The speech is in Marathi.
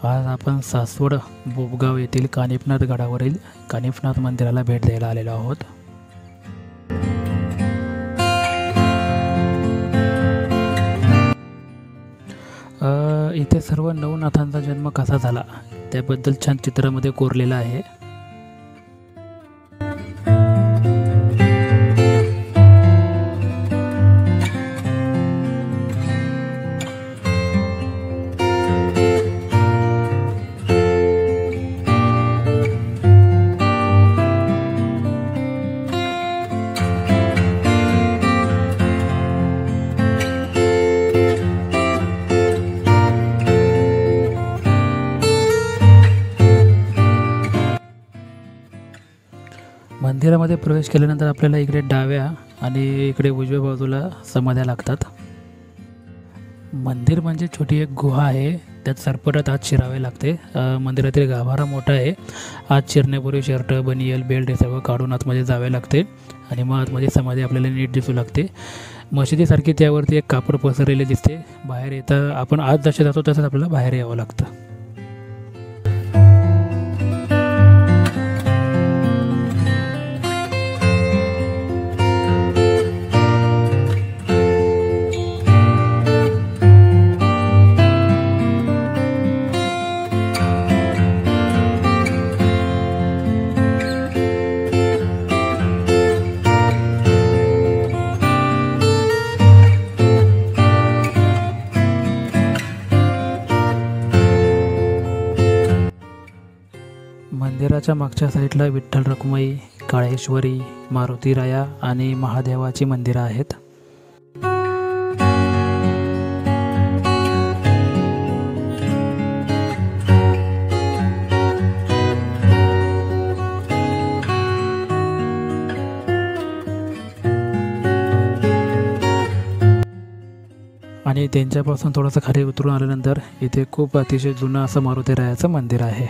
आज आपण सासवड बोबगाव येथील कानिफनाथ गडावरील कानिफनाथ मंदिराला भेट द्यायला आलेलो आहोत। इथे सर्व नवनाथांचा जन्म कसा झाला त्याबद्दल छान चित्रामध्ये कोरलेलं आहे। मंदिरामध्ये प्रवेश केल्यानंतर आपल्याला इकडे डाव्या आणि इकडे उजव्या बाजूला समाध्या लागतात। मंदिर म्हणजे छोटी एक गुहा आहे, त्यात सरपटत आत शिरावे लागते। मंदिरातील गाभारा मोठा आहे। आत शिरण्यापूर्वी शर्ट बनियल बेल्ट हे सगळं काढून आतमध्ये जावे लागते आणि मग आतमध्ये समाधी आपल्याला नीट दिसू लागते। मशिदीसारखी त्यावरती एक कापड पसरलेले दिसते। बाहेर येता आपण आत जसे जातो तसंच आपल्याला बाहेर यावं लागतं। मंदिराच्या मागच्या साईडला विठ्ठल रखुमाई, काळेश्वरी, मारुती राया आणि महादेवाची मंदिरं आहेत। आणि त्यांच्यापासून थोडंसं खाली उतरून आल्यानंतर इथे खूप अतिशय जुनं असं मारुती रायाचं मंदिर आहे।